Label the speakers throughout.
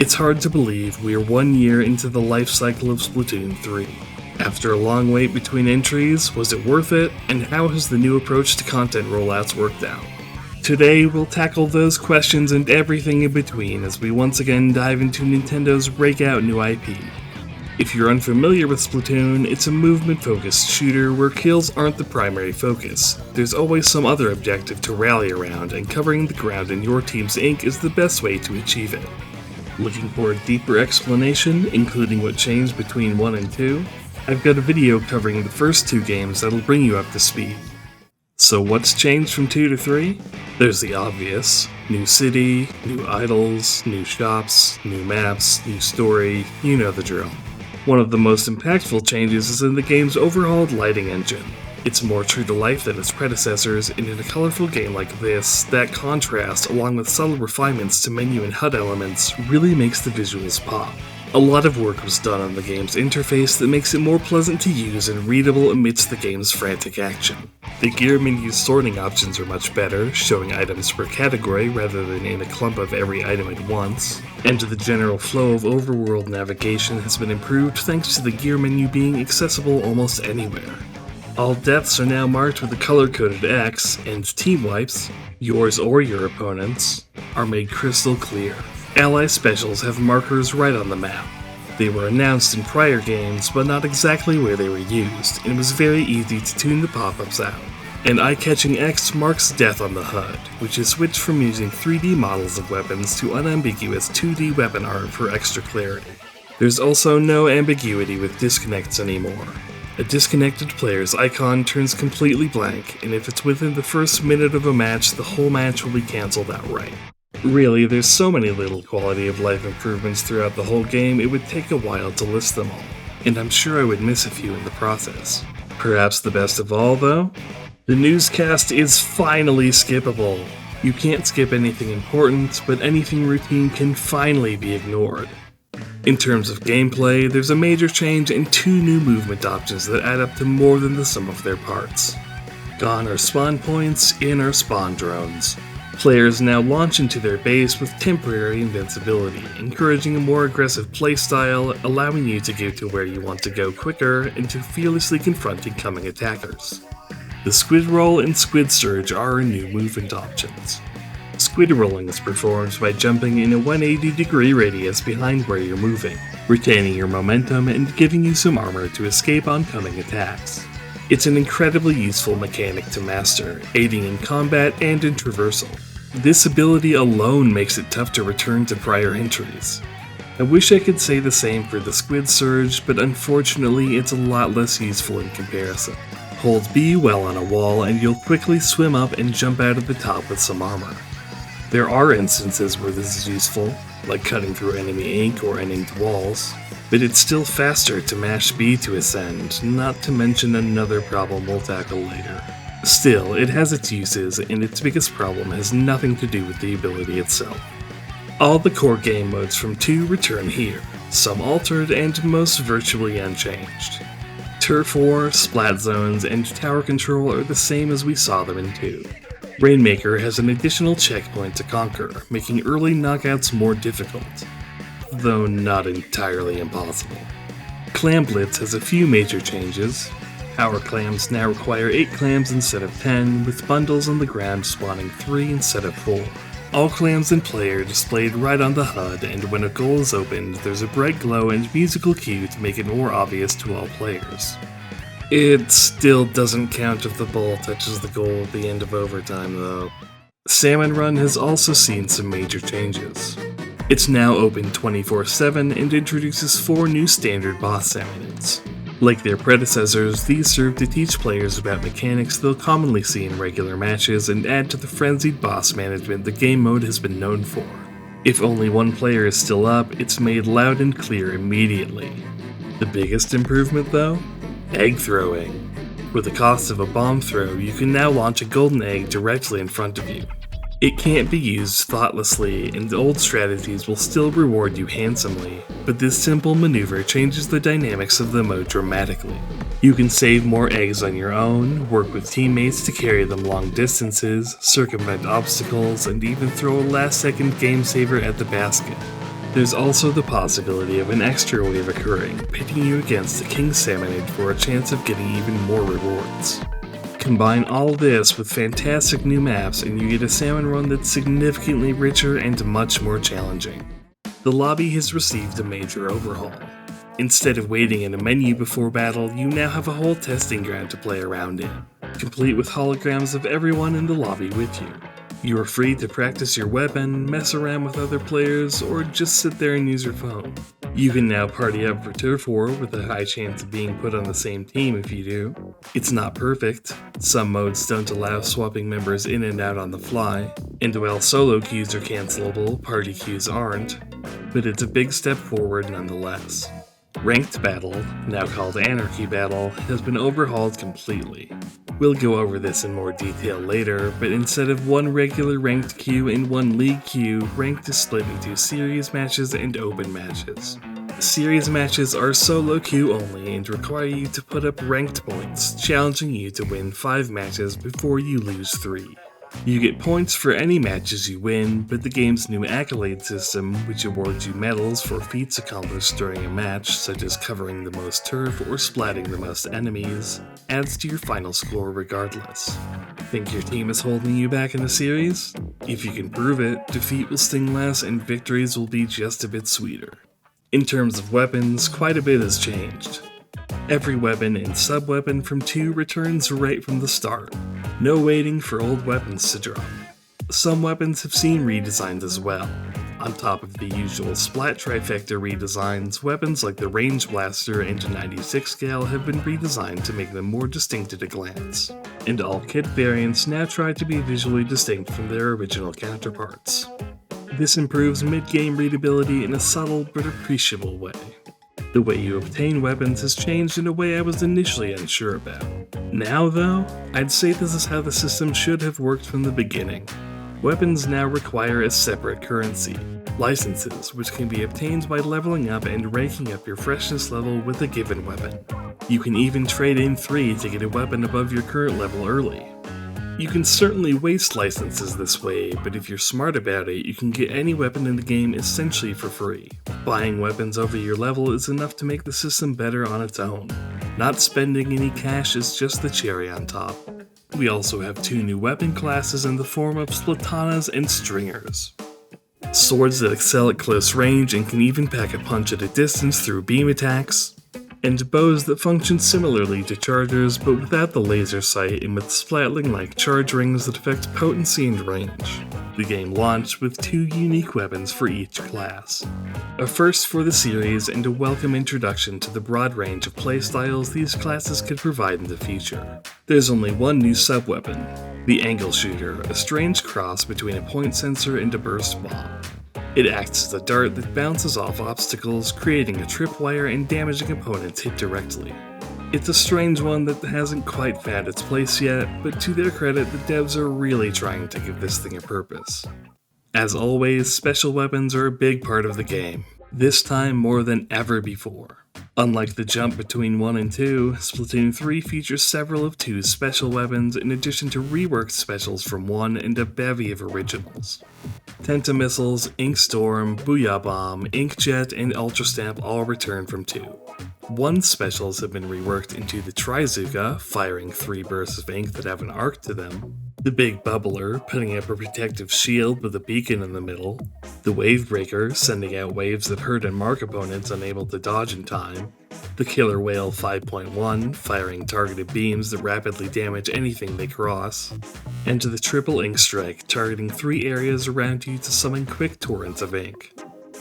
Speaker 1: It's hard to believe we are 1 year into the life cycle of Splatoon 3. After a long wait between entries, was it worth it, and how has the new approach to content rollouts worked out? Today, we'll tackle those questions and everything in between as we once again dive into Nintendo's breakout new IP. If you're unfamiliar with Splatoon, it's a movement-focused shooter where kills aren't the primary focus. There's always some other objective to rally around, and covering the ground in your team's ink is the best way to achieve it. Looking for a deeper explanation, including what changed between 1 and 2? I've got a video covering the first 2 games that'll bring you up to speed. So what's changed from 2 to 3? There's the obvious. New city, new idols, new shops, new maps, new story, you know the drill. One of the most impactful changes is in the game's overhauled lighting engine. It's more true to life than its predecessors, and in a colorful game like this, that contrast, along with subtle refinements to menu and HUD elements, really makes the visuals pop. A lot of work was done on the game's interface that makes it more pleasant to use and readable amidst the game's frantic action. The gear menu's sorting options are much better, showing items per category rather than in a clump of every item at once, and the general flow of overworld navigation has been improved thanks to the gear menu being accessible almost anywhere. All deaths are now marked with a color-coded X, and team wipes, yours or your opponent's, are made crystal clear. Ally specials have markers right on the map. They were announced in prior games, but not exactly where they were used, and it was very easy to tune the pop-ups out. An eye-catching X marks death on the HUD, which is switched from using 3D models of weapons to unambiguous 2D weapon art for extra clarity. There's also no ambiguity with disconnects anymore. A disconnected player's icon turns completely blank, and if it's within the first minute of a match, the whole match will be cancelled outright. Really, there's so many little quality of life improvements throughout the whole game, it would take a while to list them all, and I'm sure I would miss a few in the process. Perhaps the best of all, though? The newscast is finally skippable. You can't skip anything important, but anything routine can finally be ignored. In terms of gameplay, there's a major change and 2 new movement options that add up to more than the sum of their parts. Gone are spawn points, in are spawn drones. Players now launch into their base with temporary invincibility, encouraging a more aggressive playstyle, allowing you to get to where you want to go quicker and to fearlessly confront incoming attackers. The Squid Roll and Squid Surge are our new movement options. Squid rolling is performed by jumping in a 180-degree radius behind where you're moving, retaining your momentum and giving you some armor to escape oncoming attacks. It's an incredibly useful mechanic to master, aiding in combat and in traversal. This ability alone makes it tough to return to prior entries. I wish I could say the same for the Squid Surge, but unfortunately it's a lot less useful in comparison. Hold B well on a wall and you'll quickly swim up and jump out of the top with some armor. There are instances where this is useful, like cutting through enemy ink or inked walls, but it's still faster to mash B to ascend, not to mention another problem we'll tackle later. Still, it has its uses, and its biggest problem has nothing to do with the ability itself. All the core game modes from 2 return here, some altered and most virtually unchanged. Turf War, Splat Zones, and Tower Control are the same as we saw them in 2. Rainmaker has an additional checkpoint to conquer, making early knockouts more difficult, though not entirely impossible. Clam Blitz has a few major changes. Power clams now require 8 clams instead of 10, with bundles on the ground spawning 3 instead of 4. All clams in play are displayed right on the HUD, and when a goal is opened, there's a bright glow and musical cue to make it more obvious to all players. It still doesn't count if the ball touches the goal at the end of overtime, though. Salmon Run has also seen some major changes. It's now open 24/7 and introduces 4 new standard boss salmons. Like their predecessors, these serve to teach players about mechanics they'll commonly see in regular matches and add to the frenzied boss management the game mode has been known for. If only one player is still up, it's made loud and clear immediately. The biggest improvement, though? Egg throwing. With the cost of a bomb throw, you can now launch a golden egg directly in front of you. It can't be used thoughtlessly, and old strategies will still reward you handsomely, but this simple maneuver changes the dynamics of the mode dramatically. You can save more eggs on your own, work with teammates to carry them long distances, circumvent obstacles, and even throw a last-second game saver at the basket. There's also the possibility of an extra wave occurring, pitting you against the King Salmonid for a chance of getting even more rewards. Combine all this with fantastic new maps and you get a salmon run that's significantly richer and much more challenging. The lobby has received a major overhaul. Instead of waiting in a menu before battle, you now have a whole testing ground to play around in, complete with holograms of everyone in the lobby with you. You are free to practice your weapon, mess around with other players, or just sit there and use your phone. You can now party up for Turf War with a high chance of being put on the same team if you do. It's not perfect. Some modes don't allow swapping members in and out on the fly, and while solo queues are cancelable, party queues aren't, but it's a big step forward nonetheless. Ranked Battle, now called Anarchy Battle, has been overhauled completely. We'll go over this in more detail later, but instead of one regular ranked queue and one league queue, ranked is split into series matches and open matches. Series matches are solo queue only and require you to put up ranked points, challenging you to win 5 matches before you lose 3. You get points for any matches you win, but the game's new accolade system, which awards you medals for feats accomplished during a match, such as covering the most turf or splatting the most enemies, adds to your final score regardless. Think your team is holding you back in the series? If you can prove it, defeat will sting less and victories will be just a bit sweeter. In terms of weapons, quite a bit has changed. Every weapon and sub-weapon from 2 returns right from the start. No waiting for old weapons to drop. Some weapons have seen redesigns as well. On top of the usual Splat Trifecta redesigns, weapons like the Range Blaster and 96 scale have been redesigned to make them more distinct at a glance. And all kit variants now try to be visually distinct from their original counterparts. This improves mid-game readability in a subtle but appreciable way. The way you obtain weapons has changed in a way I was initially unsure about. Now though, I'd say this is how the system should have worked from the beginning. Weapons now require a separate currency, licenses, which can be obtained by leveling up and ranking up your freshness level with a given weapon. You can even trade in 3 to get a weapon above your current level early. You can certainly waste licenses this way, but if you're smart about it, you can get any weapon in the game essentially for free. Buying weapons over your level is enough to make the system better on its own. Not spending any cash is just the cherry on top. We also have 2 new weapon classes in the form of Splatanas and Stringers. Swords that excel at close range and can even pack a punch at a distance through beam attacks, and bows that function similarly to chargers but without the laser sight and with splatling-like charge rings that affect potency and range. The game launched with 2 unique weapons for each class. A first for the series and a welcome introduction to the broad range of playstyles these classes could provide in the future. There's only one new sub-weapon, the Angle Shooter, a strange cross between a point sensor and a burst bomb. It acts as a dart that bounces off obstacles, creating a tripwire and damaging opponents hit directly. It's a strange one that hasn't quite found its place yet, but to their credit, the devs are really trying to give this thing a purpose. As always, special weapons are a big part of the game, this time more than ever before. Unlike the jump between 1 and 2, Splatoon 3 features several of 2's special weapons in addition to reworked specials from 1 and a bevy of originals. Tenta Missiles, Ink Storm, Booyah Bomb, Inkjet, and Ultra Stamp all return from 2. 1 specials have been reworked into the Trizooka, firing 3 bursts of ink that have an arc to them, the Big Bubbler, putting up a protective shield with a beacon in the middle, the Wave Breaker, sending out waves that hurt and mark opponents unable to dodge in time, the Killer Whale 5.1, firing targeted beams that rapidly damage anything they cross, and the Triple Ink Strike, targeting 3 areas around you to summon quick torrents of ink.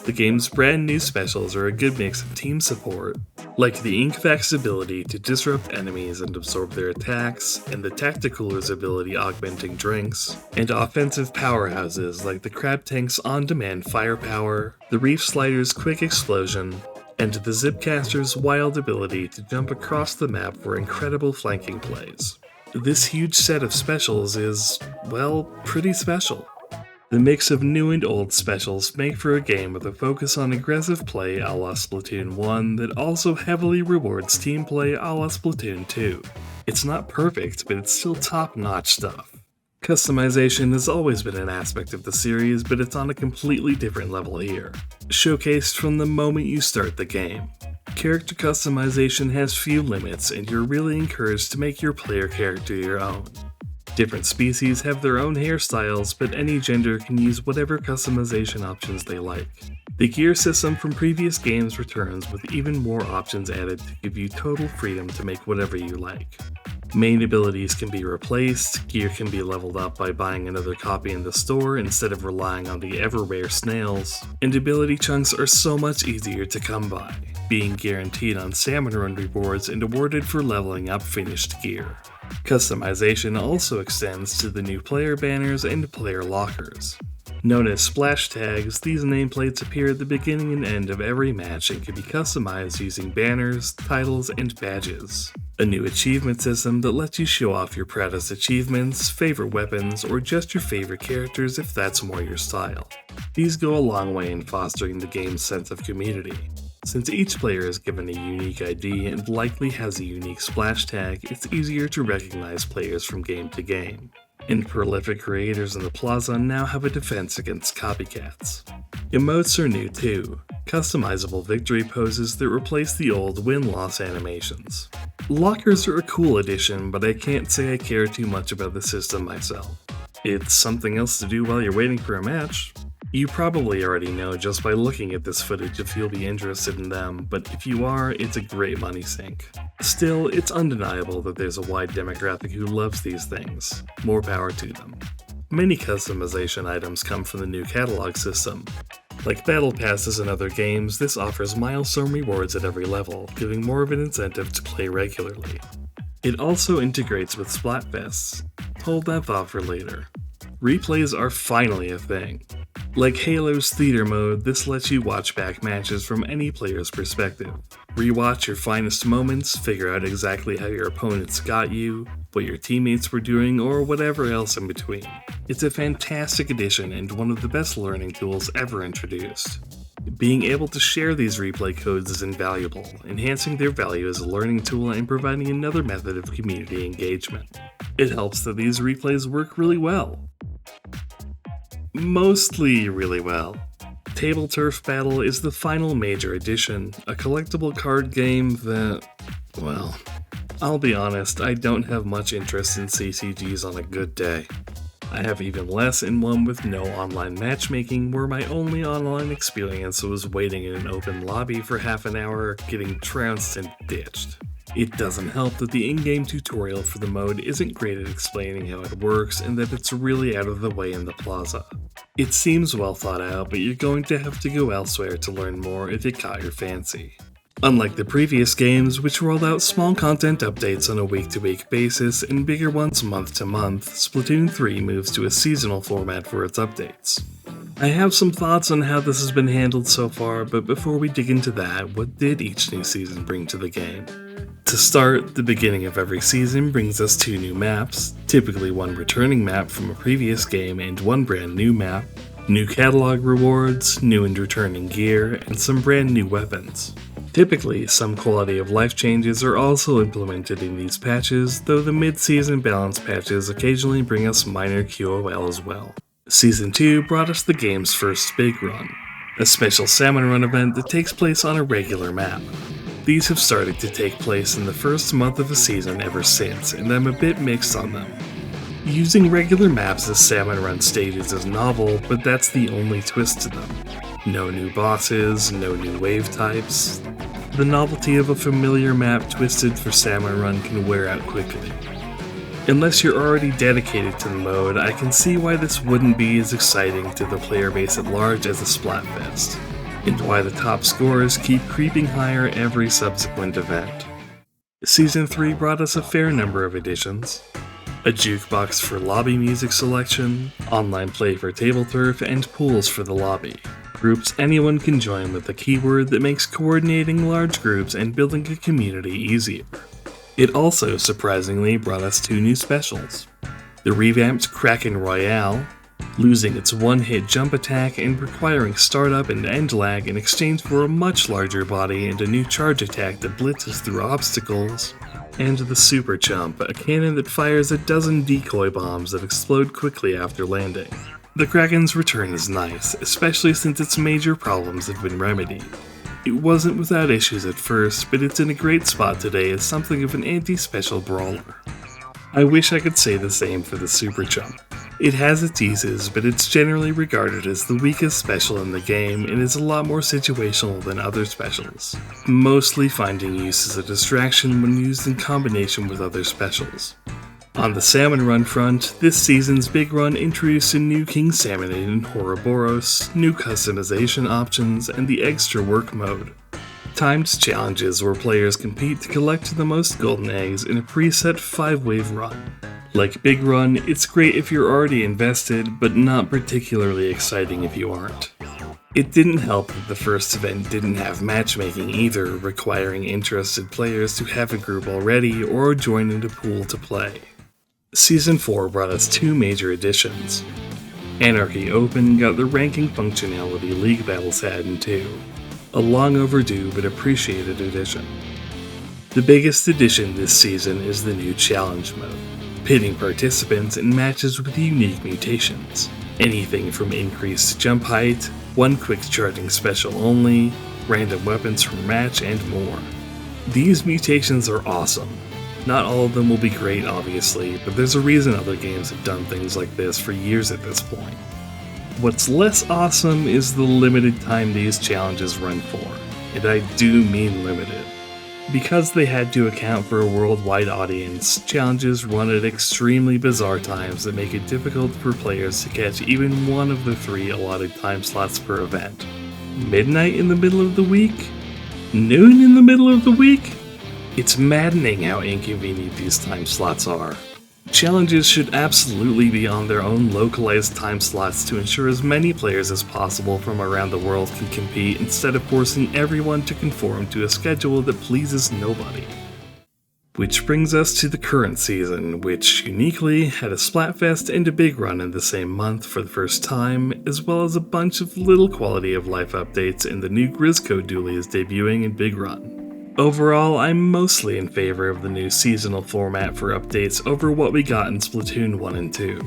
Speaker 1: The game's brand new specials are a good mix of team support, like the Inkvac's ability to disrupt enemies and absorb their attacks, and the Tacticooler's ability augmenting drinks, and offensive powerhouses like the Crab Tank's on-demand firepower, the Reef Slider's quick explosion, and the Zipcaster's wild ability to jump across the map for incredible flanking plays. This huge set of specials is, well, pretty special. The mix of new and old specials make for a game with a focus on aggressive play a la Splatoon 1 that also heavily rewards team play a la Splatoon 2. It's not perfect, but it's still top-notch stuff. Customization has always been an aspect of the series, but it's on a completely different level here, showcased from the moment you start the game. Character customization has few limits, and you're really encouraged to make your player character your own. Different species have their own hairstyles, but any gender can use whatever customization options they like. The gear system from previous games returns with even more options added to give you total freedom to make whatever you like. Main abilities can be replaced, gear can be leveled up by buying another copy in the store instead of relying on the ever-rare snails, and ability chunks are so much easier to come by, being guaranteed on Salmon Run rewards and awarded for leveling up finished gear. Customization also extends to the new player banners and player lockers. Known as splash tags, these nameplates appear at the beginning and end of every match and can be customized using banners, titles, and badges. A new achievement system that lets you show off your proudest achievements, favorite weapons, or just your favorite characters if that's more your style. These go a long way in fostering the game's sense of community. Since each player is given a unique ID and likely has a unique splash tag, it's easier to recognize players from game to game. And prolific creators in the plaza now have a defense against copycats. Emotes are new too, customizable victory poses that replace the old win-loss animations. Lockers are a cool addition, but I can't say I care too much about the system myself. It's something else to do while you're waiting for a match. You probably already know just by looking at this footage if you'll be interested in them, but if you are, it's a great money sink. Still, it's undeniable that there's a wide demographic who loves these things. More power to them. Many customization items come from the new catalog system. Like Battle Passes and other games, this offers milestone rewards at every level, giving more of an incentive to play regularly. It also integrates with Splatfests. Hold that thought for later. Replays are finally a thing. Like Halo's Theater mode, this lets you watch back matches from any player's perspective. Rewatch your finest moments, figure out exactly how your opponents got you, what your teammates were doing, or whatever else in between. It's a fantastic addition and one of the best learning tools ever introduced. Being able to share these replay codes is invaluable, enhancing their value as a learning tool and providing another method of community engagement. It helps that these replays work really well. Mostly really well. Table Turf Battle is the final major addition, a collectible card game that, well, I'll be honest, I don't have much interest in CCGs on a good day. I have even less in one with no online matchmaking, where my only online experience was waiting in an open lobby for half an hour, getting trounced and ditched. It doesn't help that the in-game tutorial for the mode isn't great at explaining how it works and that it's really out of the way in the plaza. It seems well thought out, but you're going to have to go elsewhere to learn more if it caught your fancy. Unlike the previous games, which rolled out small content updates on a week-to-week basis and bigger ones month-to-month, Splatoon 3 moves to a seasonal format for its updates. I have some thoughts on how this has been handled so far, but before we dig into that, what did each new season bring to the game? To start, the beginning of every season brings us 2 new maps, typically one returning map from a previous game and one brand new map, new catalog rewards, new and returning gear, and some brand new weapons. Typically, some quality of life changes are also implemented in these patches, though the mid-season balance patches occasionally bring us minor QOL as well. Season 2 brought us the game's first big run, a special Salmon Run event that takes place on a regular map. These have started to take place in the first month of the season ever since, and I'm a bit mixed on them. Using regular maps as Salmon Run stages is novel, but that's the only twist to them. No new bosses, no new wave types. The novelty of a familiar map twisted for Salmon Run can wear out quickly. Unless you're already dedicated to the mode, I can see why this wouldn't be as exciting to the player base at large as a Splatfest, and why the top scores keep creeping higher every subsequent event. Season 3 brought us a fair number of additions. A jukebox for lobby music selection, online play for Table Turf, and pools for the lobby. Groups anyone can join with a keyword that makes coordinating large groups and building a community easier. It also, surprisingly, brought us 2 new specials. The revamped Kraken Royale, losing its one-hit jump attack and requiring startup and end lag in exchange for a much larger body and a new charge attack that blitzes through obstacles, And the Super Chump, a cannon that fires a dozen decoy bombs that explode quickly after landing. The Kraken's return is nice, especially since its major problems have been remedied. It wasn't without issues at first, but it's in a great spot today as something of an anti-special brawler. I wish I could say the same for the Super Chump. It has its uses, but it's generally regarded as the weakest special in the game and is a lot more situational than other specials, mostly finding use as a distraction when used in combination with other specials. On the Salmon Run front, this season's Big Run introduced a new King Salmonade in Ouroboros, new customization options, and the Extra Work mode. Timed challenges where players compete to collect the most golden eggs in a preset 5-wave run. Like Big Run, it's great if you're already invested, but not particularly exciting if you aren't. It didn't help that the first event didn't have matchmaking either, requiring interested players to have a group already or join in a pool to play. Season 4 brought us 2 major additions. Anarchy Open got the ranking functionality League Battles had in 2, a long overdue but appreciated addition. The biggest addition this season is the new Challenge mode, pitting participants in matches with unique mutations. Anything from increased jump height, one quick charging special only, random weapons per match, and more. These mutations are awesome. Not all of them will be great, obviously, but there's a reason other games have done things like this for years at this point. What's less awesome is the limited time these challenges run for, and I do mean limited. Because they had to account for a worldwide audience, challenges run at extremely bizarre times that make it difficult for players to catch even one of the 3 allotted time slots per event. Midnight in the middle of the week? Noon in the middle of the week? It's maddening how inconvenient these time slots are. Challenges should absolutely be on their own localized time slots to ensure as many players as possible from around the world can compete instead of forcing everyone to conform to a schedule that pleases nobody. Which brings us to the current season, which uniquely had a Splatfest and a Big Run in the same month for the first time, as well as a bunch of little quality of life updates, and the new Grizzco dually is debuting in Big Run. Overall, I'm mostly in favor of the new seasonal format for updates over what we got in Splatoon 1 and 2.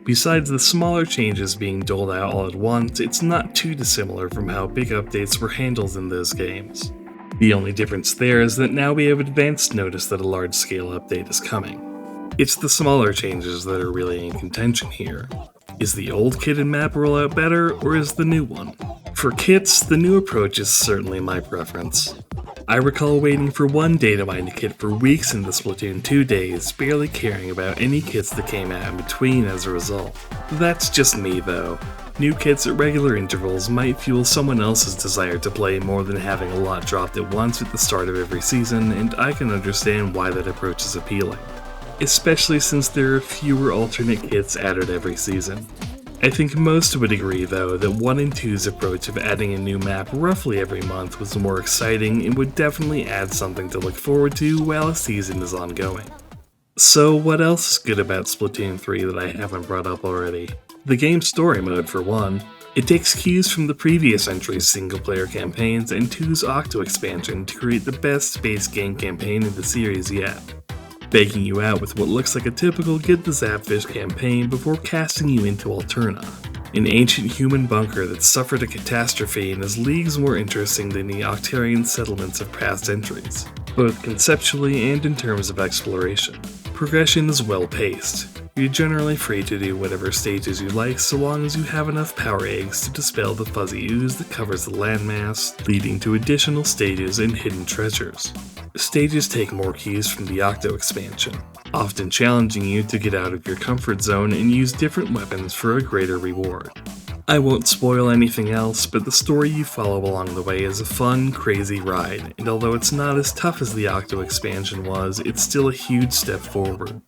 Speaker 1: Besides the smaller changes being doled out all at once, it's not too dissimilar from how big updates were handled in those games. The only difference there is that now we have advanced notice that a large-scale update is coming. It's the smaller changes that are really in contention here. Is the old kit and map rollout better, or is the new one? For kits, the new approach is certainly my preference. I recall waiting for one data mined kit for weeks in the Splatoon 2 days, barely caring about any kits that came out in between as a result. That's just me though. New kits at regular intervals might fuel someone else's desire to play more than having a lot dropped at once at the start of every season, and I can understand why that approach is appealing. Especially since there are fewer alternate kits added every season. I think most would agree though that 1 and 2's approach of adding a new map roughly every month was more exciting and would definitely add something to look forward to while a season is ongoing. So what else is good about Splatoon 3 that I haven't brought up already? The game's story mode for one. It takes cues from the previous entry's single-player campaigns and 2's Octo expansion to create the best base game campaign in the series yet. Baking you out with what looks like a typical Get the Zapfish campaign before casting you into Alterna, an ancient human bunker that suffered a catastrophe and is leagues more interesting than the Octarian settlements of past entries, both conceptually and in terms of exploration. Progression is well paced. You're generally free to do whatever stages you like so long as you have enough power eggs to dispel the fuzzy ooze that covers the landmass, leading to additional stages and hidden treasures. Stages take more cues from the Octo expansion, often challenging you to get out of your comfort zone and use different weapons for a greater reward. I won't spoil anything else, but the story you follow along the way is a fun, crazy ride, and although it's not as tough as the Octo expansion was, it's still a huge step forward.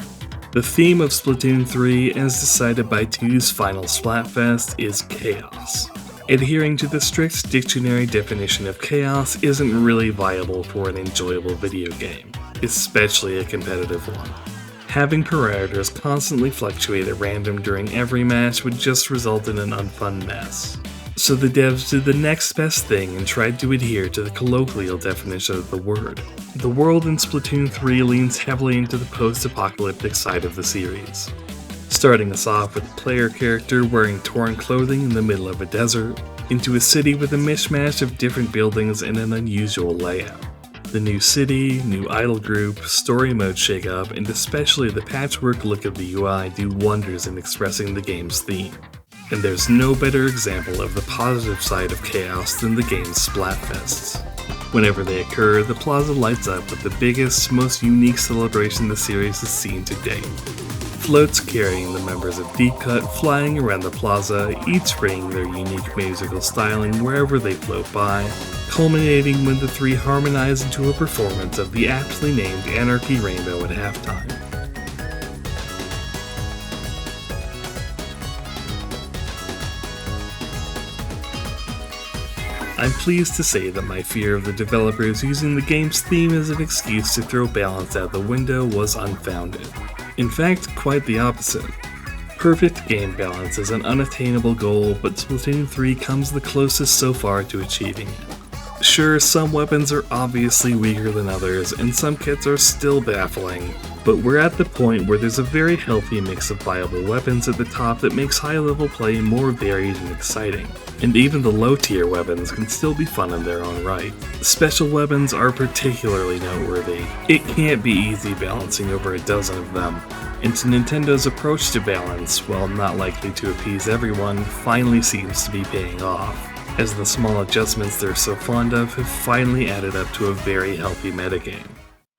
Speaker 1: The theme of Splatoon 3, as decided by 2's final Splatfest, is chaos. Adhering to the strict dictionary definition of chaos isn't really viable for an enjoyable video game, especially a competitive one. Having parameters constantly fluctuate at random during every match would just result in an unfun mess. So the devs did the next best thing and tried to adhere to the colloquial definition of the word. The world in Splatoon 3 leans heavily into the post-apocalyptic side of the series. Starting us off with a player character wearing torn clothing in the middle of a desert, into a city with a mishmash of different buildings and an unusual layout. The new city, new idol group, story mode shakeup, and especially the patchwork look of the UI do wonders in expressing the game's theme. And there's no better example of the positive side of chaos than the game's Splatfests. Whenever they occur, the plaza lights up with the biggest, most unique celebration the series has seen to date. Floats carrying the members of Deep Cut flying around the plaza, each bringing their unique musical styling wherever they float by, culminating when the three harmonize into a performance of the aptly named Anarchy Rainbow at halftime. I'm pleased to say that my fear of the developers using the game's theme as an excuse to throw balance out the window was unfounded. In fact, quite the opposite. Perfect game balance is an unattainable goal, but Splatoon 3 comes the closest so far to achieving it. Sure, some weapons are obviously weaker than others, and some kits are still baffling, but we're at the point where there's a very healthy mix of viable weapons at the top that makes high-level play more varied and exciting. And even the low-tier weapons can still be fun in their own right. Special weapons are particularly noteworthy. It can't be easy balancing over a dozen of them, and Nintendo's approach to balance, while not likely to appease everyone, finally seems to be paying off, as the small adjustments they're so fond of have finally added up to a very healthy metagame.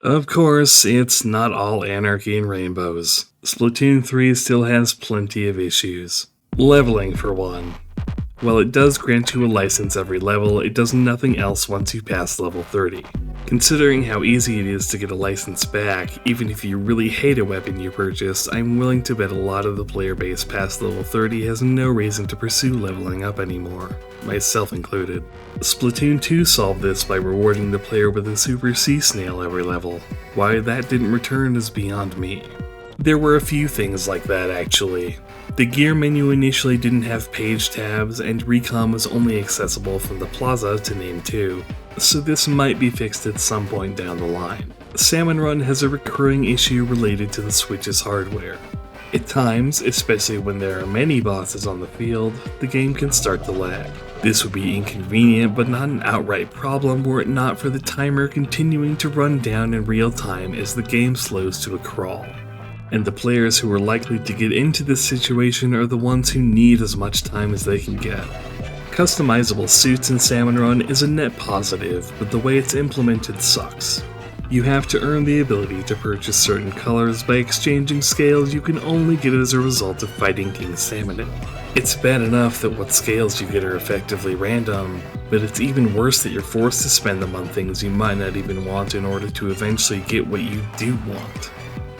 Speaker 1: Of course, it's not all anarchy and rainbows. Splatoon 3 still has plenty of issues. Leveling, for one. While it does grant you a license every level, it does nothing else once you pass level 30. Considering how easy it is to get a license back, even if you really hate a weapon you purchased, I'm willing to bet a lot of the player base past level 30 has no reason to pursue leveling up anymore, myself included. Splatoon 2 solved this by rewarding the player with a Super Sea Snail every level. Why that didn't return is beyond me. There were a few things like that actually. The gear menu initially didn't have page tabs, and recon was only accessible from the plaza to name 2, so this might be fixed at some point down the line. Salmon Run has a recurring issue related to the Switch's hardware. At times, especially when there are many bosses on the field, the game can start to lag. This would be inconvenient, but not an outright problem were it not for the timer continuing to run down in real time as the game slows to a crawl. And the players who are likely to get into this situation are the ones who need as much time as they can get. Customizable suits in Salmon Run is a net positive, but the way it's implemented sucks. You have to earn the ability to purchase certain colors by exchanging scales you can only get as a result of fighting King Salmonin. It's bad enough that what scales you get are effectively random, but it's even worse that you're forced to spend them on things you might not even want in order to eventually get what you do want.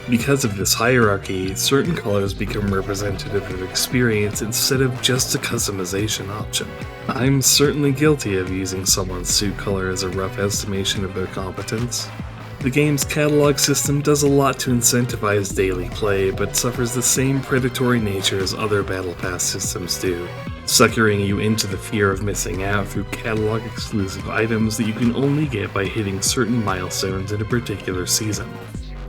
Speaker 1: Because of this hierarchy, certain colors become representative of experience instead of just a customization option. I'm certainly guilty of using someone's suit color as a rough estimation of their competence. The game's catalog system does a lot to incentivize daily play, but suffers the same predatory nature as other Battle Pass systems do, suckering you into the fear of missing out through catalog-exclusive items that you can only get by hitting certain milestones in a particular season.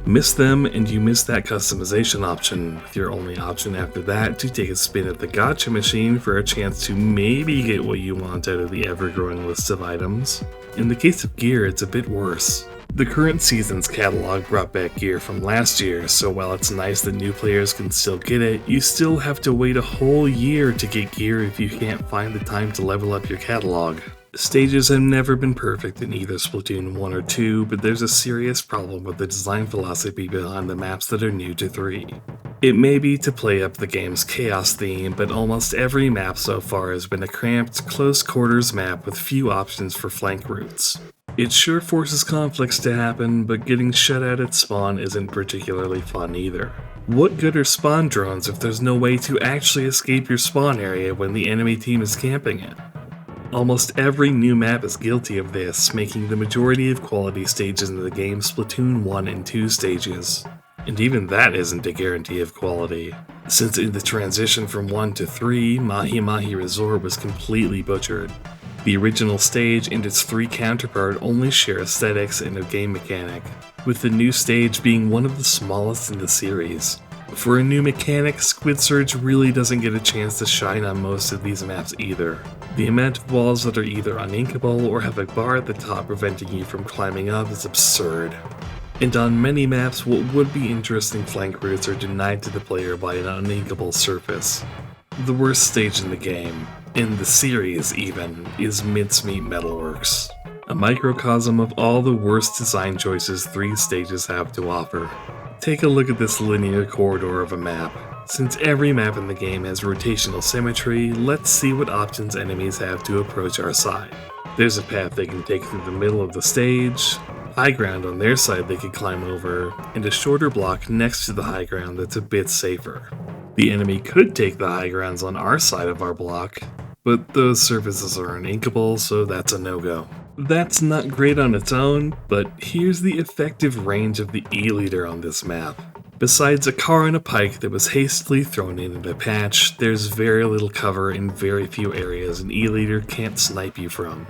Speaker 1: Miss them, and you miss that customization option, with your only option after that to take a spin at the gacha machine for a chance to maybe get what you want out of the ever-growing list of items. In the case of gear, it's a bit worse. The current season's catalog brought back gear from last year, so while it's nice that new players can still get it, you still have to wait a whole year to get gear if you can't find the time to level up your catalog. Stages have never been perfect in either Splatoon 1 or 2, but there's a serious problem with the design philosophy behind the maps that are new to 3. It may be to play up the game's chaos theme, but almost every map so far has been a cramped, close-quarters map with few options for flank routes. It sure forces conflicts to happen, but getting shut out at spawn isn't particularly fun either. What good are spawn drones if there's no way to actually escape your spawn area when the enemy team is camping it? Almost every new map is guilty of this, making the majority of quality stages in the game Splatoon 1 and 2 stages. And even that isn't a guarantee of quality, since in the transition from 1 to 3, Mahi Mahi Resort was completely butchered. The original stage and its 3 counterpart only share aesthetics and a game mechanic, with the new stage being one of the smallest in the series. For a new mechanic, Squid Surge really doesn't get a chance to shine on most of these maps either. The amount of walls that are either uninkable or have a bar at the top preventing you from climbing up is absurd. And on many maps, what would be interesting flank routes are denied to the player by an uninkable surface. The worst stage in the game, in the series even, is Mincemeat Metalworks, a microcosm of all the worst design choices 3 stages have to offer. Take a look at this linear corridor of a map. Since every map in the game has rotational symmetry, let's see what options enemies have to approach our side. There's a path they can take through the middle of the stage, high ground on their side they can climb over, and a shorter block next to the high ground that's a bit safer. The enemy could take the high grounds on our side of our block, but those surfaces are uninkable, so that's a no-go. That's not great on its own, but here's the effective range of the E-liter on this map. Besides a car and a pike that was hastily thrown in a patch, there's very little cover in very few areas an E-liter can't snipe you from.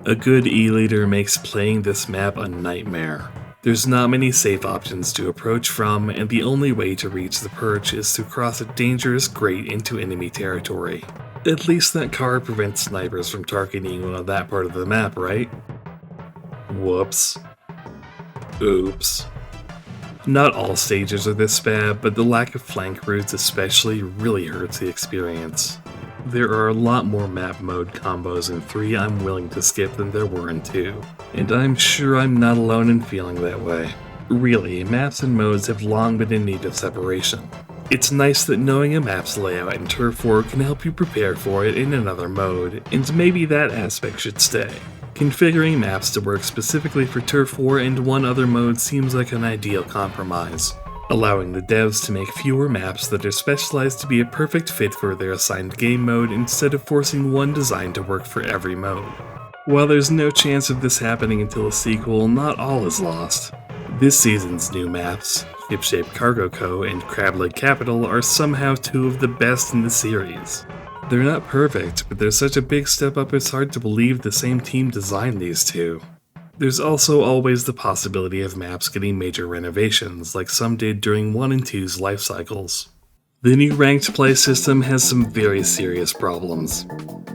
Speaker 1: A good E-liter makes playing this map a nightmare. There's not many safe options to approach from, and the only way to reach the perch is to cross a dangerous grate into enemy territory. At least that car prevents snipers from targeting you on that part of the map, right? Whoops. Oops. Not all stages are this bad, but the lack of flank routes especially really hurts the experience. There are a lot more map mode combos in 3 I'm willing to skip than there were in 2, and I'm sure I'm not alone in feeling that way. Really, maps and modes have long been in need of separation. It's nice that knowing a map's layout in Turf War can help you prepare for it in another mode, and maybe that aspect should stay. Configuring maps to work specifically for Turf War and one other mode seems like an ideal compromise, allowing the devs to make fewer maps that are specialized to be a perfect fit for their assigned game mode instead of forcing one design to work for every mode. While there's no chance of this happening until a sequel, not all is lost. This season's new maps, Ship-Shape Cargo Co. and Crableg Capital, are somehow 2 of the best in the series. They're not perfect, but they're such a big step up it's hard to believe the same team designed these 2. There's also always the possibility of maps getting major renovations, like some did during 1 and 2's life cycles. The new ranked play system has some very serious problems.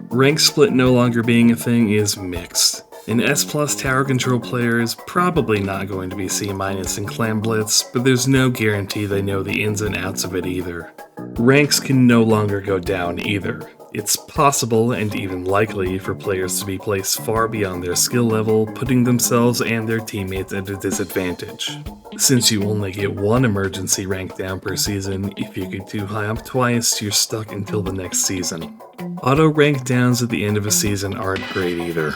Speaker 1: Rank split no longer being a thing is mixed. An S+ tower control player is probably not going to be C- in Clan Blitz, but there's no guarantee they know the ins and outs of it either. Ranks can no longer go down either. It's possible and even likely for players to be placed far beyond their skill level, putting themselves and their teammates at a disadvantage. Since you only get 1 emergency rank down per season, if you get too high up twice, you're stuck until the next season. Auto rank downs at the end of a season aren't great either.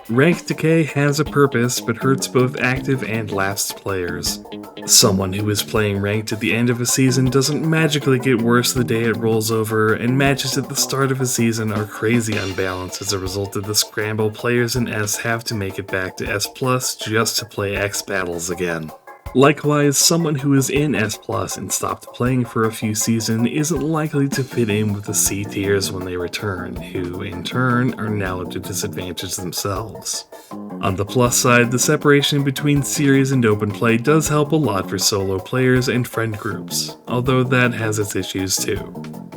Speaker 1: Rank decay has a purpose, but hurts both active and lapsed players. Someone who is playing ranked at the end of a season doesn't magically get worse the day it rolls over, and matches at the start of a season are crazy unbalanced as a result of the scramble players in S have to make it back to S+ just to play X battles again. Likewise, someone who is in S+ and stopped playing for a few seasons isn't likely to fit in with the C tiers when they return, who, in turn, are now at a disadvantage themselves. On the plus side, the separation between series and open play does help a lot for solo players and friend groups, although that has its issues too.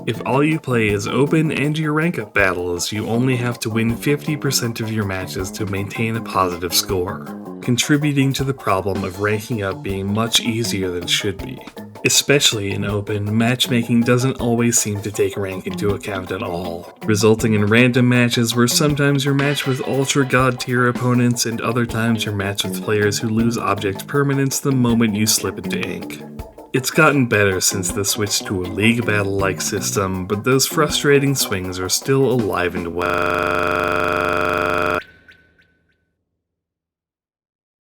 Speaker 1: If all you play is open and your rank up battles, you only have to win 50% of your matches to maintain a positive score, contributing to the problem of ranking up being much easier than it should be. Especially in open, matchmaking doesn't always seem to take rank into account at all, resulting in random matches where sometimes you're matched with ultra god tier opponents and other times you're matched with players who lose object permanence the moment you slip into ink. It's gotten better since the switch to a league battle-like system, but those frustrating swings are still alive and well.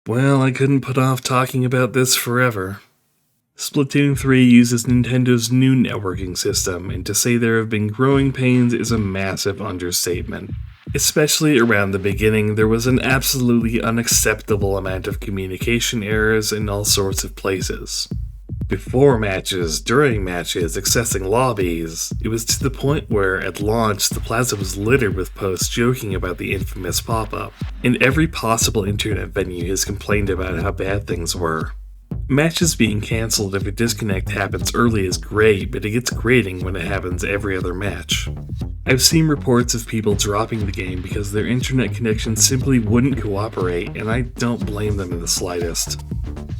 Speaker 1: Well, I couldn't put off talking about this forever. Splatoon 3 uses Nintendo's new networking system, and to say there have been growing pains is a massive understatement. Especially around the beginning, there was an absolutely unacceptable amount of communication errors in all sorts of places. before matches, during matches, accessing lobbies. It was to the point where, at launch, the plaza was littered with posts joking about the infamous pop-up, and every possible internet venue has complained about how bad things were. Matches being cancelled if a disconnect happens early is great, but it gets grating when it happens every other match. I've seen reports of people dropping the game because their internet connection simply wouldn't cooperate, and I don't blame them in the slightest.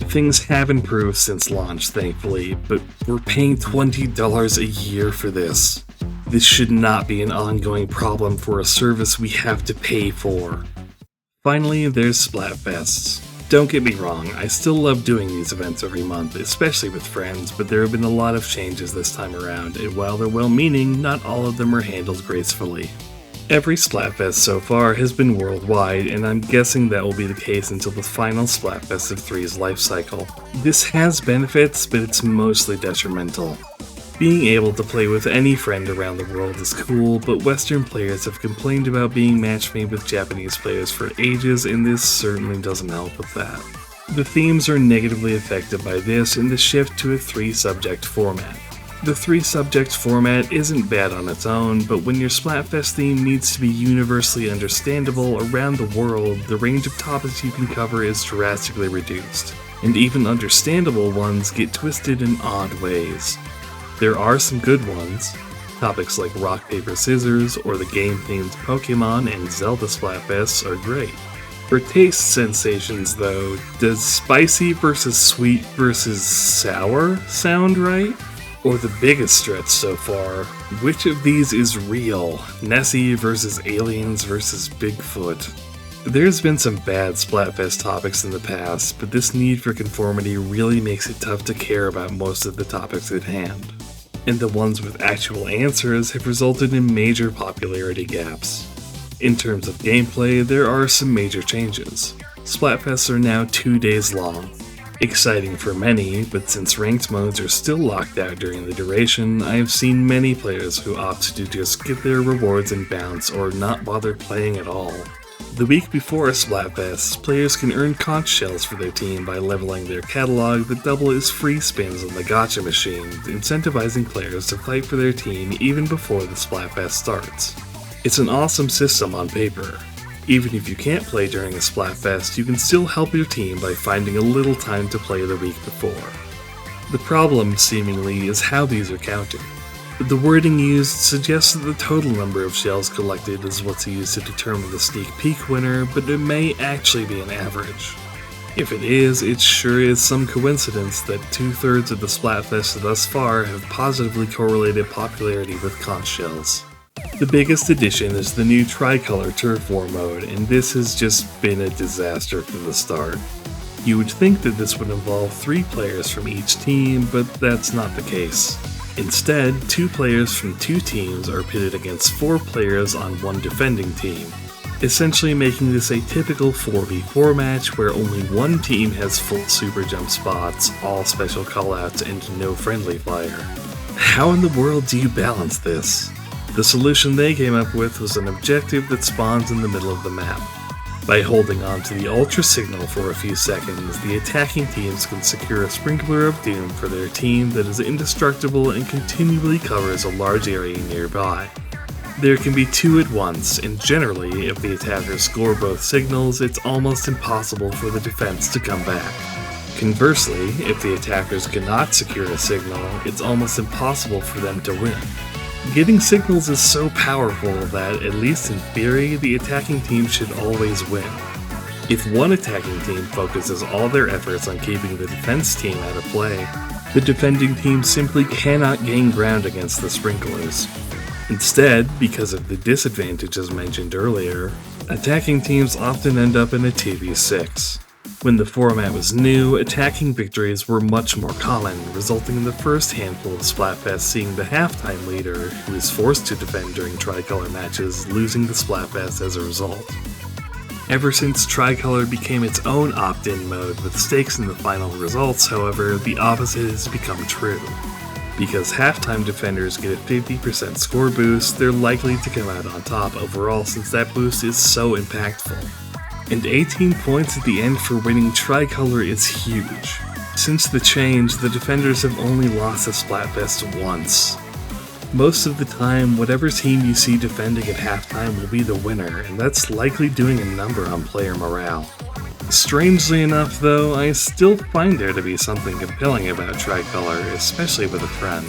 Speaker 1: Things have improved since launch, thankfully, but we're paying $20 a year for this. This should not be an ongoing problem for a service we have to pay for. Finally, there's Splatfests. Don't get me wrong, I still love doing these events every month, especially with friends, but there have been a lot of changes this time around, and while they're well-meaning, not all of them are handled gracefully. Every Splatfest so far has been worldwide, and I'm guessing that will be the case until the final Splatfest of 3's life cycle. This has benefits, but it's mostly detrimental. Being able to play with any friend around the world is cool, but Western players have complained about being match-made with Japanese players for ages, and this certainly doesn't help with that. The themes are negatively affected by this and the shift to a 3-subject format. The 3-subject format isn't bad on its own, but when your Splatfest theme needs to be universally understandable around the world, the range of topics you can cover is drastically reduced, and even understandable ones get twisted in odd ways. There are some good ones. Topics like rock, paper, scissors, or the game-themed Pokemon and Zelda Splatfests are great. For taste sensations though, does spicy versus sweet versus sour sound right? Or the biggest stretch so far, which of these is real? Nessie versus aliens versus Bigfoot? There's been some bad Splatfest topics in the past, but this need for conformity really makes it tough to care about most of the topics at hand. And the ones with actual answers have resulted in major popularity gaps. In terms of gameplay, there are some major changes. Splatfests are now 2 days long. Exciting for many, but since ranked modes are still locked out during the duration, I have seen many players who opt to just get their rewards and bounce or not bother playing at all. The week before Splatfest, players can earn conch shells for their team by leveling their catalog that double as free spins on the gacha machine, incentivizing players to fight for their team even before the Splatfest starts. It's an awesome system on paper. Even if you can't play during a Splatfest, you can still help your team by finding a little time to play the week before. The problem, seemingly, is how these are counted. The wording used suggests that the total number of shells collected is what's used to determine the sneak peek winner, but it may actually be an average. If it is, it sure is some coincidence that 2/3 of the Splatfests thus far have positively correlated popularity with conch shells. The biggest addition is the new Tricolor Turf War mode, and this has just been a disaster from the start. You would think that this would involve 3 players from each team, but that's not the case. Instead, 2 players from 2 teams are pitted against 4 players on 1 defending team, essentially making this a typical 4v4 match where only one team has full super jump spots, all special callouts, and no friendly fire. How in the world do you balance this? The solution they came up with was an objective that spawns in the middle of the map. By holding on to the Ultra Signal for a few seconds, the attacking teams can secure a Sprinkler of Doom for their team that is indestructible and continually covers a large area nearby. There can be 2 at once, and generally, if the attackers score both signals, it's almost impossible for the defense to come back. Conversely, if the attackers cannot secure a signal, it's almost impossible for them to win. Getting signals is so powerful that, at least in theory, the attacking team should always win. If one attacking team focuses all their efforts on keeping the defense team out of play, the defending team simply cannot gain ground against the sprinklers. Instead, because of the disadvantages mentioned earlier, attacking teams often end up in a 2v6. When the format was new, attacking victories were much more common, resulting in the first handful of Splatfests seeing the halftime leader, who is forced to defend during Tricolor matches, losing the Splatfest as a result. Ever since Tricolor became its own opt-in mode with stakes in the final results, however, the opposite has become true. Because halftime defenders get a 50% score boost, they're likely to come out on top overall since that boost is so impactful. And 18 points at the end for winning Tricolor is huge. Since the change, the defenders have only lost the Splatfest once. Most of the time, whatever team you see defending at halftime will be the winner, and that's likely doing a number on player morale. Strangely enough, though, I still find there to be something compelling about Tricolor, especially with a friend.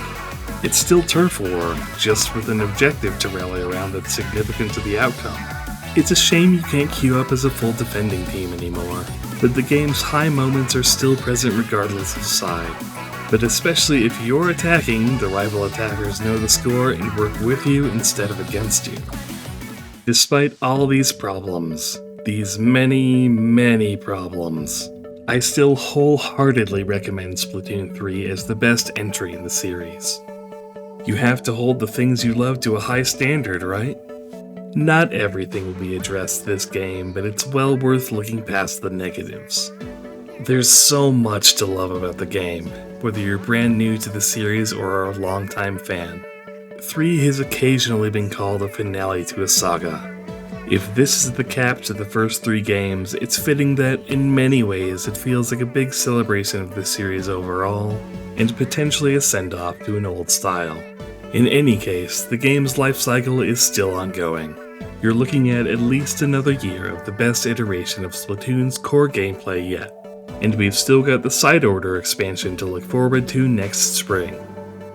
Speaker 1: It's still turf war, just with an objective to rally around that's significant to the outcome. It's a shame you can't queue up as a full defending team anymore, but the game's high moments are still present regardless of side. But especially if you're attacking, the rival attackers know the score and work with you instead of against you. Despite all these problems, these many problems, I still wholeheartedly recommend Splatoon 3 as the best entry in the series. You have to hold the things you love to a high standard, right? Not everything will be addressed this game, but it's well worth looking past the negatives. There's so much to love about the game, whether you're brand new to the series or are a longtime fan. 3 has occasionally been called a finale to a saga. If this is the cap to the first 3 games, it's fitting that, in many ways, it feels like a big celebration of the series overall, and potentially a send-off to an old style. In any case, the game's life cycle is still ongoing. You're looking at least another year of the best iteration of Splatoon's core gameplay yet, and we've still got the Side Order expansion to look forward to next spring.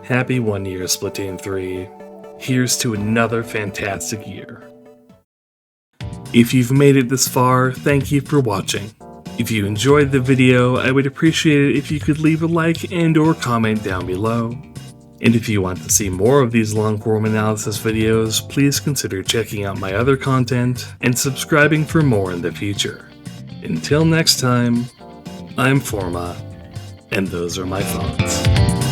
Speaker 1: Happy 1 year, Splatoon 3. Here's to another fantastic year. If you've made it this far, thank you for watching. If you enjoyed the video, I would appreciate it if you could leave a like and or comment down below. And if you want to see more of these long-form analysis videos, please consider checking out my other content and subscribing for more in the future. Until next time, I'm Forma, and those are my thoughts.